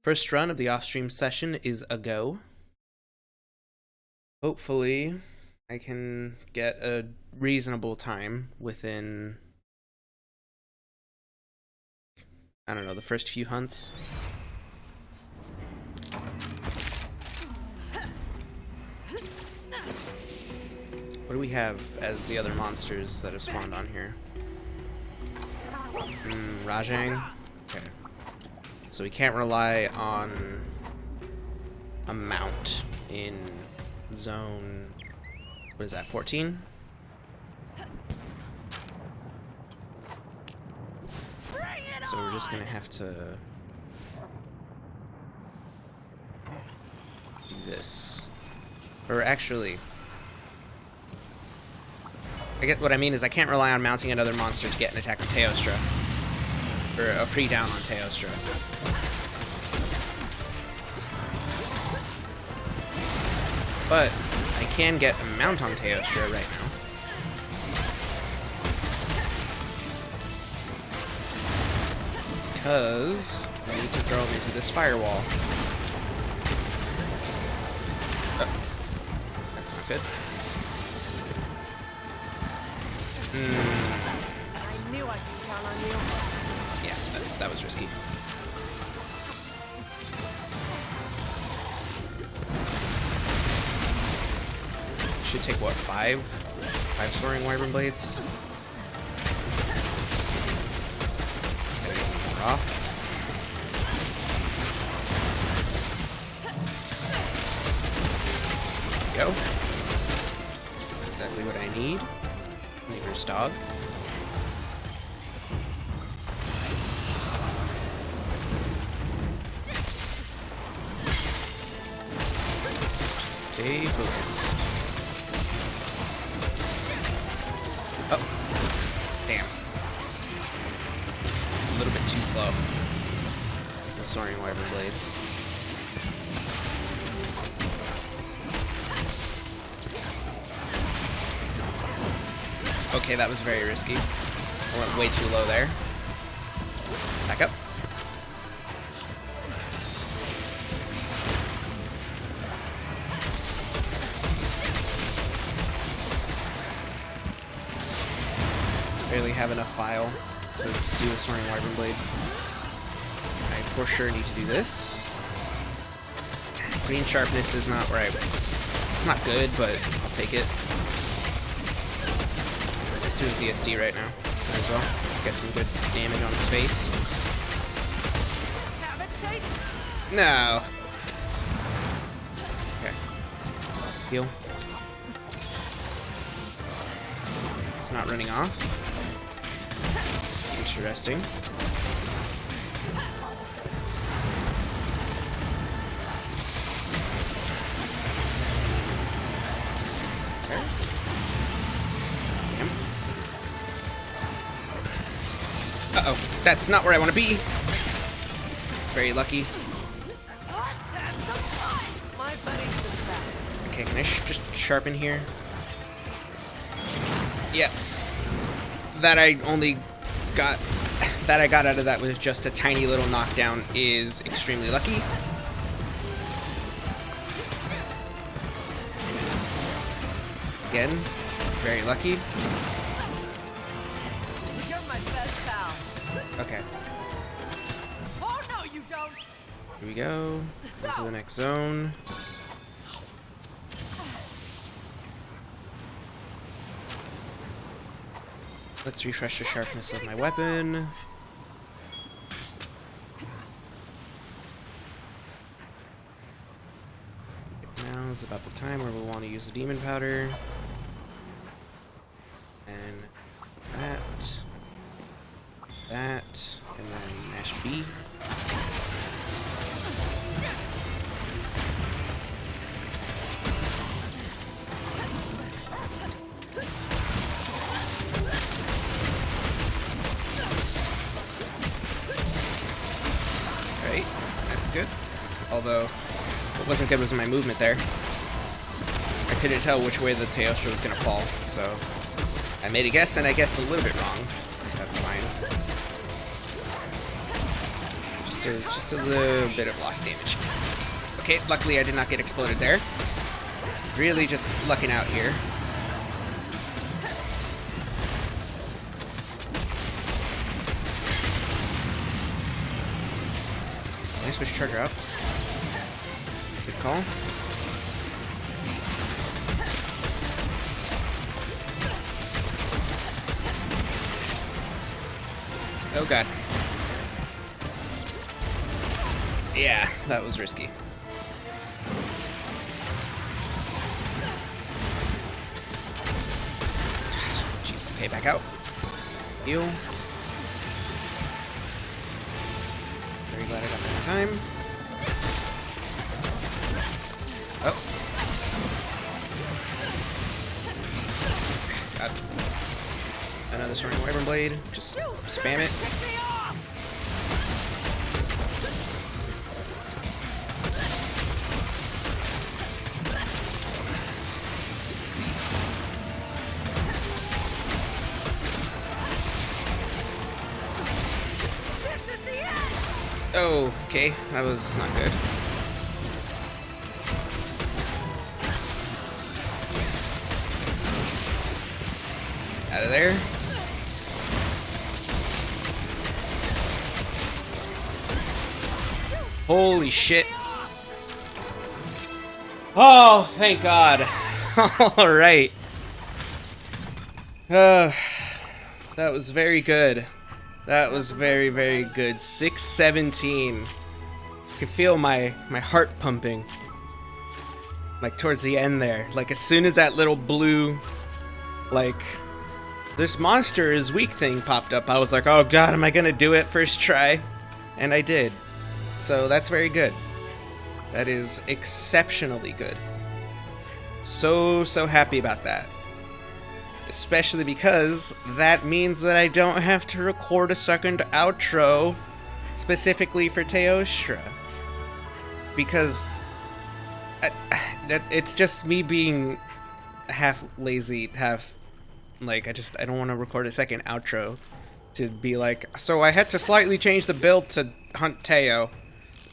First run of the off-stream session is a go. Hopefully, I can get a reasonable time within, I don't know, the first few hunts. What do we have as the other monsters that have spawned on here? Rajang? Okay. So we can't rely on a mount in zone, what is that, 14? So we're just gonna have to do this. Or actually, I get what I mean is I can't rely on mounting another monster to get an attack on Teostra. Or a free down on Teostra. But I can get a mount on Teostra right now. Because I need to throw him into this firewall. Oh, that's not good. I knew I could count on you. Yeah, that was risky. Should take what, five soaring wyvern blades? Off. There we go. That's exactly what I need. Neighbor's dog. Just stay focused. Oh, damn. A little bit too slow. The soaring wyvern blade. Okay, that was very risky. I went way too low there. Back up. Barely have enough file to do a soaring wyvern blade. I for sure need to do this. Green sharpness is not right. It's not good, but I'll take it. Let's do a ZSD right now. Might as well. Get some good damage on his face. No. Okay. Heal. It's not running off. Interesting. Okay. Damn. Uh-oh. That's not where I want to be. Very lucky. Okay, can I just sharpen here? Yeah. That I got out of that with just a tiny little knockdown is extremely lucky. Again, very lucky. You're my best pal. Okay. Oh no, you don't. Here we go. Into the next zone. Let's refresh the sharpness of my weapon. Now is about the time where we'll want to use the demon powder. And that, and then mash B. Alright, that's good. Although, what wasn't good was my movement there. I couldn't tell which way the Teostra was going to fall, so I made a guess, and I guessed a little bit wrong. That's fine. Just just a little bit of lost damage. Okay, luckily I did not get exploded there. Really just lucking out here. Let me switch charger up. That's a good call. Oh god. Yeah, that was risky. Jeez, okay, back out. Heal. Very glad I got that time. Oh. God. Another Soaring Wyvern Blade. Just spam it. Oh, okay. That was not good. Out of there. Holy shit. Oh, thank God. Alright. That was very good. That was very, very good. 617. I can feel my heart pumping. Like towards the end there. Like as soon as that little blue, like, this monster is weak thing popped up, I was like, oh god, am I gonna do it first try? And I did. So that's very good. That is exceptionally good. So happy about that. Especially because that means that I don't have to record a second outro specifically for Teostra. Because it's just me being half lazy, half like I don't want to record a second outro to be like, so I had to slightly change the build to hunt Teo,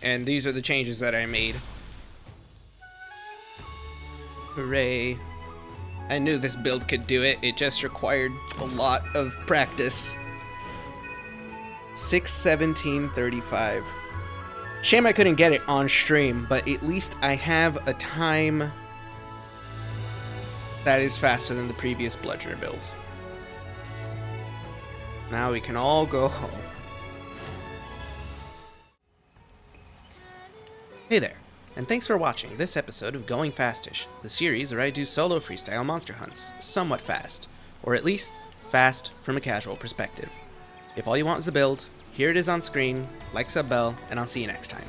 and these are the changes that I made. Hooray. I knew this build could do it, it just required a lot of practice. 6:17:35. Shame I couldn't get it on stream, but at least I have a time that is faster than the previous bludgeoner build. Now we can all go home. Hey there, and thanks for watching this episode of Going Fastish, the series where I do solo freestyle monster hunts, somewhat fast, or at least fast from a casual perspective. If all you want is the build, here it is on screen, like, sub, bell, and I'll see you next time.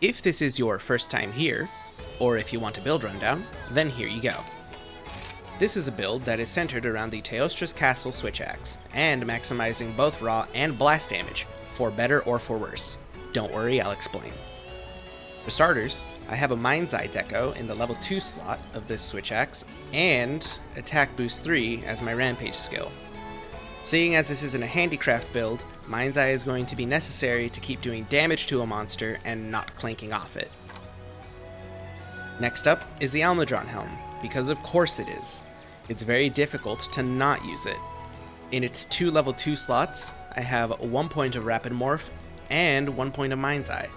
If this is your first time here, or if you want a build rundown, then here you go. This is a build that is centered around the Teostra's Castle switch axe, and maximizing both raw and blast damage, for better or for worse. Don't worry, I'll explain. For starters, I have a Mind's Eye deco in the level 2 slot of this switch axe, and Attack Boost 3 as my Rampage skill. Seeing as this isn't a handicraft build, Mind's Eye is going to be necessary to keep doing damage to a monster and not clanking off it. Next up is the Almudron Helm, because of course it is. It's very difficult to not use it. In its 2 level 2 slots, I have 1 point of Rapid Morph and 1 point of Mind's Eye,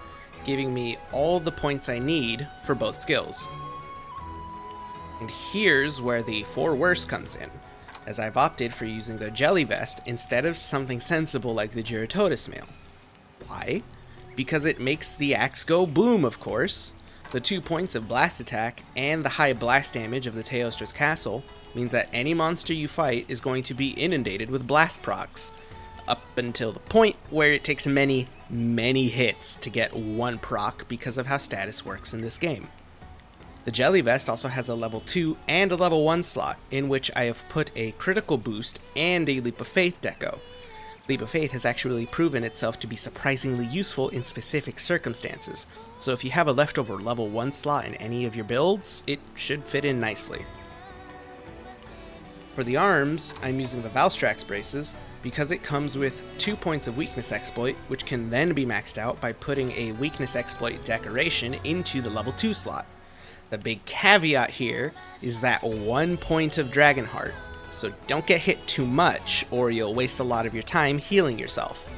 giving me all the points I need for both skills. And here's where the for worse comes in, as I've opted for using the Jelly Vest instead of something sensible like the Giratotus Mail. Why? Because it makes the axe go boom, of course. The 2 points of blast attack and the high blast damage of the Teostra's Castle means that any monster you fight is going to be inundated with blast procs, up until the point where it takes many hits to get 1 proc because of how status works in this game. The Jelly Vest also has a level 2 and a level 1 slot, in which I have put a critical boost and a Leap of Faith deco, Leap of Faith has actually proven itself to be surprisingly useful in specific circumstances, so if you have a leftover level 1 slot in any of your builds, it should fit in nicely. For the arms, I'm using the Valstrax braces because it comes with 2 points of weakness exploit, which can then be maxed out by putting a weakness exploit decoration into the level 2 slot. The big caveat here is that 1 point of Dragonheart, so don't get hit too much or you'll waste a lot of your time healing yourself.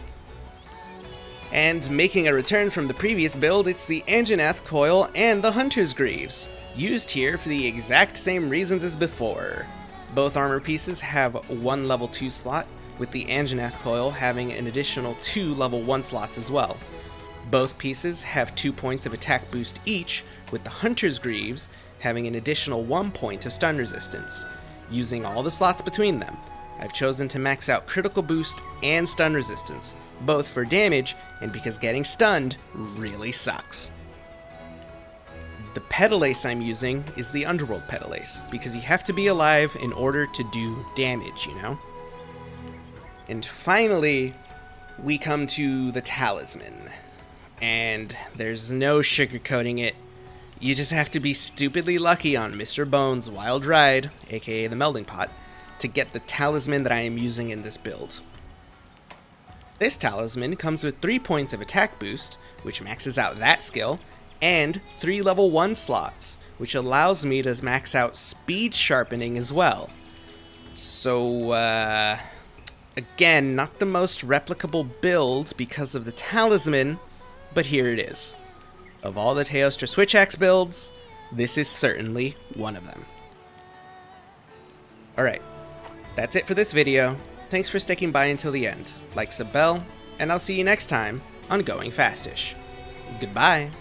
And making a return from the previous build, it's the Anjanath Coil and the Hunter's Greaves, used here for the exact same reasons as before. Both armor pieces have 1 level 2 slot, with the Anjanath Coil having an additional 2 level 1 slots as well. Both pieces have 2 points of attack boost each, with the Hunter's Greaves having an additional 1 point of stun resistance. Using all the slots between them, I've chosen to max out critical boost and stun resistance, both for damage and because getting stunned really sucks. The Petal Ace I'm using is the Underworld Petal Ace, because you have to be alive in order to do damage, you know? And finally, we come to the Talisman. And there's no sugarcoating it. You just have to be stupidly lucky on Mr. Bones' Wild Ride, aka the Melding Pot, to get the Talisman that I am using in this build. This Talisman comes with 3 points of attack boost, which maxes out that skill, and 3 level 1 slots, which allows me to max out speed sharpening as well. So, again, not the most replicable build because of the Talisman, but here it is. Of all the Teostra Switch Axe builds, this is certainly one of them. Alright, that's it for this video. Thanks for sticking by until the end. Like, sub, bell, and I'll see you next time on Going Fastish. Goodbye.